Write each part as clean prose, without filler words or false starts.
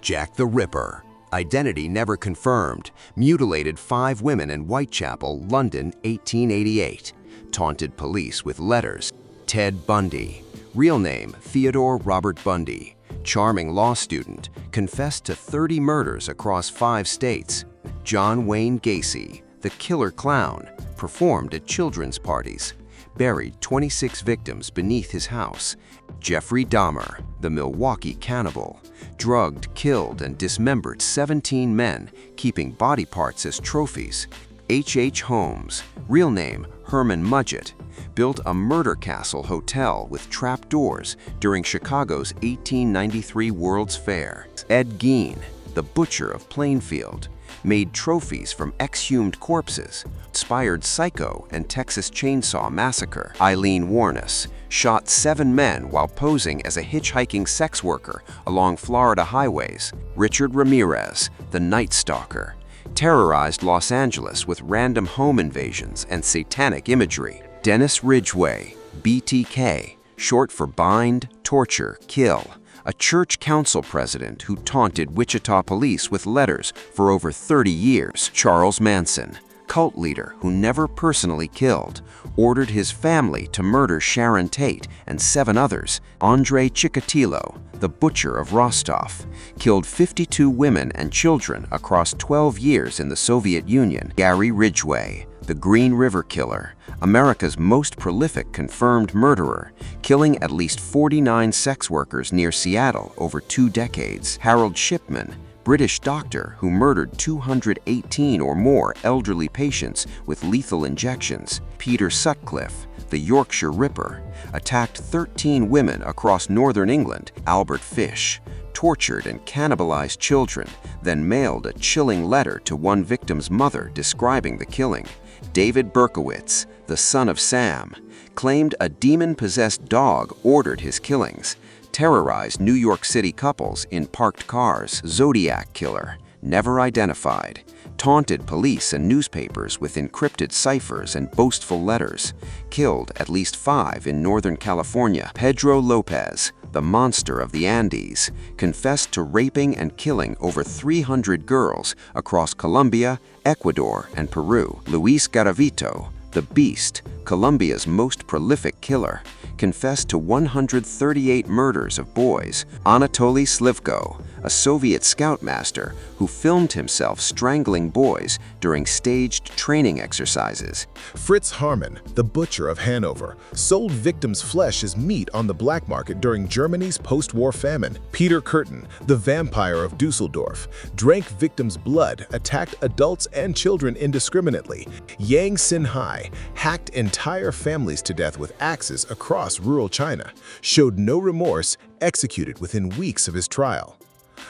Jack the Ripper, identity never confirmed, mutilated 5 women in Whitechapel, London, 1888. Taunted police with letters. Ted Bundy, real name Theodore Robert Bundy, charming law student, confessed to 30 murders across 5 states. John Wayne Gacy, the killer clown, performed at children's parties, buried 26 victims beneath his house. Jeffrey Dahmer, the Milwaukee cannibal, drugged, killed, and dismembered 17 men, keeping body parts as trophies. H. Holmes, real name Herman Mudgett, built a murder castle hotel with trap doors during Chicago's 1893 World's Fair. Ed Gein, the butcher of Plainfield, made trophies from exhumed corpses, inspired Psycho and Texas Chainsaw Massacre. Eileen Warnes shot 7 men while posing as a hitchhiking sex worker along Florida highways. Richard Ramirez, the Night Stalker, terrorized Los Angeles with random home invasions and satanic imagery. Dennis Ridgway, BTK, short for bind, torture, kill, a church council president who taunted Wichita police with letters for over 30 years. Charles Manson, cult leader who never personally killed, ordered his family to murder Sharon Tate and 7 others. Andrei Chikatilo, the butcher of Rostov, killed 52 women and children across 12 years in the Soviet Union. Gary Ridgway, the Green River Killer, America's most prolific confirmed murderer, killing at least 49 sex workers near Seattle over 2 decades. Harold Shipman, British doctor who murdered 218 or more elderly patients with lethal injections. Peter Sutcliffe, the Yorkshire Ripper, attacked 13 women across northern England. Albert Fish, tortured and cannibalized children, then mailed a chilling letter to one victim's mother describing the killing. David Berkowitz, the son of Sam, claimed a demon-possessed dog ordered his killings, terrorized New York City couples in parked cars. Zodiac Killer, never identified, taunted police and newspapers with encrypted ciphers and boastful letters, killed at least 5 in Northern California. Pedro Lopez, the Monster of the Andes, confessed to raping and killing over 300 girls across Colombia, Ecuador, and Peru. Luis Garavito, the Beast, Colombia's most prolific killer, confessed to 138 murders of boys. Anatoly Slivko, a Soviet scoutmaster who filmed himself strangling boys during staged training exercises. Fritz Harman, the butcher of Hanover, sold victims' flesh as meat on the black market during Germany's post-war famine. Peter Curtin, the vampire of Dusseldorf, drank victims' blood, attacked adults and children indiscriminately. Yang Xinhai hacked entire families to death with axes across rural China, showed no remorse, executed within weeks of his trial.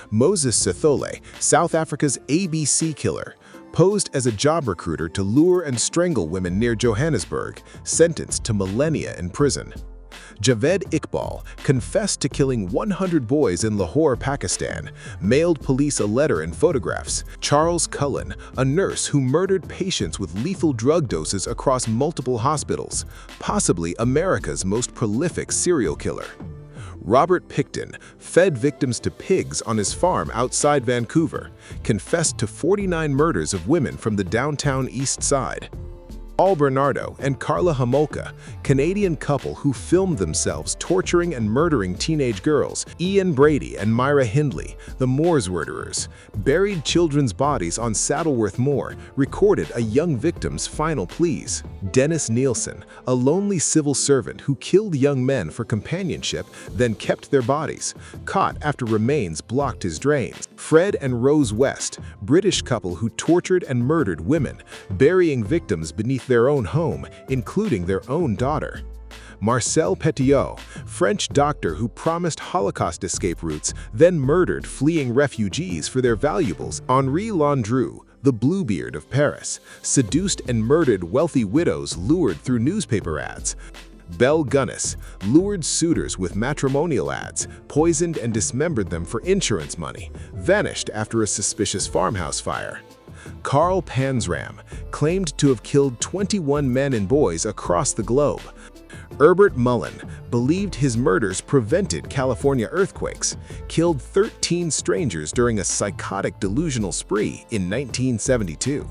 Moses Sithole, South Africa's ABC killer, posed as a job recruiter to lure and strangle women near Johannesburg, sentenced to millennia in prison. Javed Iqbal confessed to killing 100 boys in Lahore, Pakistan, mailed police a letter and photographs. Charles Cullen, a nurse who murdered patients with lethal drug doses across multiple hospitals, possibly America's most prolific serial killer. Robert Picton fed victims to pigs on his farm outside Vancouver, confessed to 49 murders of women from the downtown East Side. Paul Bernardo and Carla Homolka, Canadian couple who filmed themselves torturing and murdering teenage girls. Ian Brady and Myra Hindley, the Moors murderers, buried children's bodies on Saddleworth Moor, recorded a young victim's final pleas. Dennis Nielsen, a lonely civil servant who killed young men for companionship, then kept their bodies, caught after remains blocked his drains. Fred and Rose West, British couple who tortured and murdered women, burying victims beneath their own home, including their own daughter. Marcel Petiot, French doctor who promised Holocaust escape routes, then murdered fleeing refugees for their valuables. Henri Landru, the Bluebeard of Paris, seduced and murdered wealthy widows lured through newspaper ads. Belle Gunness lured suitors with matrimonial ads, poisoned and dismembered them for insurance money, vanished after a suspicious farmhouse fire. Carl Panzram claimed to have killed 21 men and boys across the globe. Herbert Mullen believed his murders prevented California earthquakes, killed 13 strangers during a psychotic delusional spree in 1972.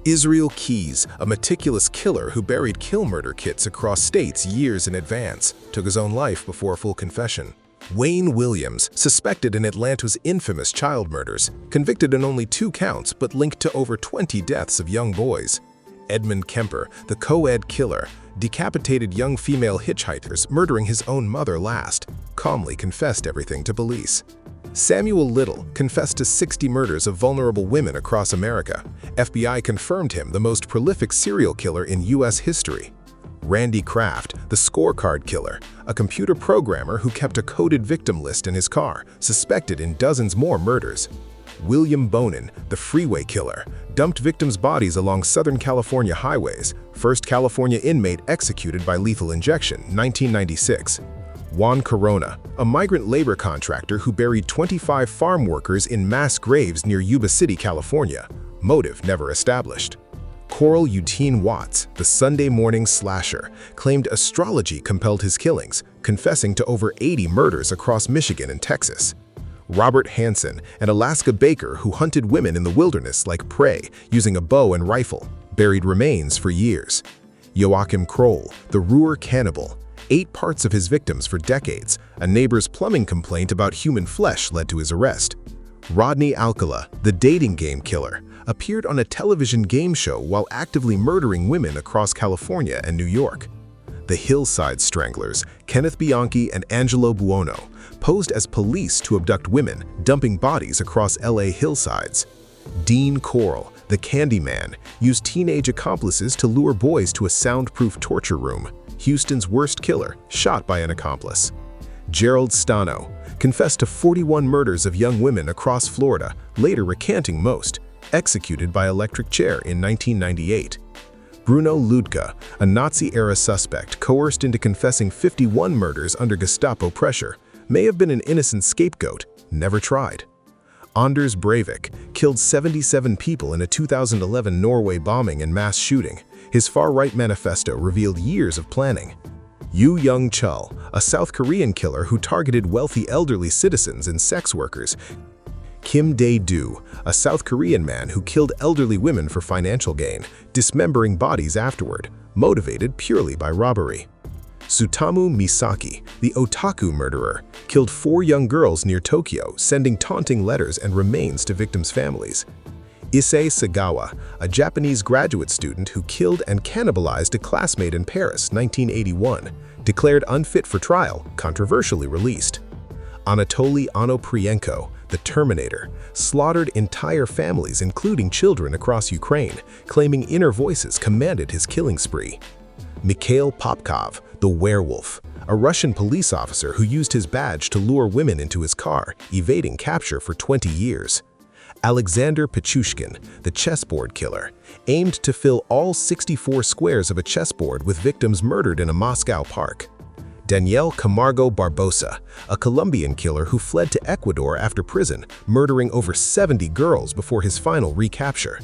Israel Keyes, a meticulous killer who buried kill murder kits across states years in advance, took his own life before full confession. Wayne Williams, suspected in Atlanta's infamous child murders, convicted in only 2 counts but linked to over 20 deaths of young boys. Edmund Kemper, the co-ed killer, decapitated young female hitchhikers, murdering his own mother last, calmly confessed everything to police. Samuel Little confessed to 60 murders of vulnerable women across America. FBI confirmed him the most prolific serial killer in U.S. history. Randy Kraft, the scorecard killer, a computer programmer who kept a coded victim list in his car, suspected in dozens more murders. William Bonin, the freeway killer, dumped victims' bodies along Southern California highways, first California inmate executed by lethal injection, 1996. Juan Corona, a migrant labor contractor who buried 25 farm workers in mass graves near Yuba City, California, motive never established. Coral Eugene Watts, the Sunday morning slasher, claimed astrology compelled his killings, confessing to over 80 murders across Michigan and Texas. Robert Hansen, an Alaska baker who hunted women in the wilderness like prey using a bow and rifle, buried remains for years. Joachim Kroll, the Ruhr cannibal, ate parts of his victims for decades. A neighbor's plumbing complaint about human flesh led to his arrest. Rodney Alcala, the dating game killer, appeared on a television game show while actively murdering women across California and New York. The Hillside Stranglers, Kenneth Bianchi and Angelo Buono, posed as police to abduct women, dumping bodies across LA hillsides. Dean Coral, the Candyman, used teenage accomplices to lure boys to a soundproof torture room. Houston's worst killer, shot by an accomplice. Gerald Stano confessed to 41 murders of young women across Florida, later recanting most, executed by electric chair in 1998. Bruno Ludka, a Nazi-era suspect coerced into confessing 51 murders under Gestapo pressure, may have been an innocent scapegoat, never tried. Anders Breivik killed 77 people in a 2011 Norway bombing and mass shooting. His far-right manifesto revealed years of planning. Yoo Young-chul, a South Korean killer who targeted wealthy elderly citizens and sex workers. Kim Dae-doo, a South Korean man who killed elderly women for financial gain, dismembering bodies afterward, motivated purely by robbery. Tsutomu Misaki, the otaku murderer, killed 4 young girls near Tokyo, sending taunting letters and remains to victims' families. Issei Sagawa, a Japanese graduate student who killed and cannibalized a classmate in Paris, 1981, declared unfit for trial, controversially released. Anatoly Onoprienko, the Terminator, slaughtered entire families including children across Ukraine, claiming inner voices commanded his killing spree. Mikhail Popkov, the Werewolf, a Russian police officer who used his badge to lure women into his car, evading capture for 20 years. Alexander Pichushkin, the chessboard killer, aimed to fill all 64 squares of a chessboard with victims murdered in a Moscow park. Daniel Camargo Barbosa, a Colombian killer who fled to Ecuador after prison, murdering over 70 girls before his final recapture.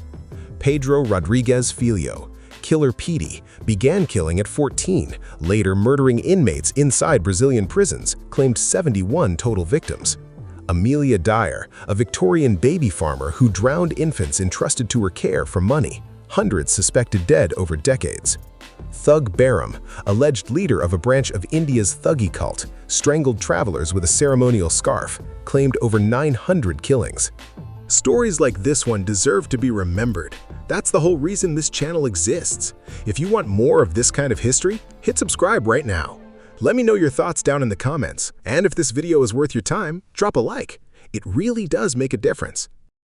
Pedro Rodriguez Filho, Killer Petey, began killing at 14, later murdering inmates inside Brazilian prisons, claimed 71 total victims. Amelia Dyer, a Victorian baby farmer who drowned infants entrusted to her care for money, hundreds suspected dead over decades. Thug Baram, alleged leader of a branch of India's Thuggee cult, strangled travelers with a ceremonial scarf, claimed over 900 killings. Stories like this one deserve to be remembered. That's the whole reason this channel exists. If you want more of this kind of history, hit subscribe right now. Let me know your thoughts down in the comments, and if this video is worth your time, drop a like. It really does make a difference.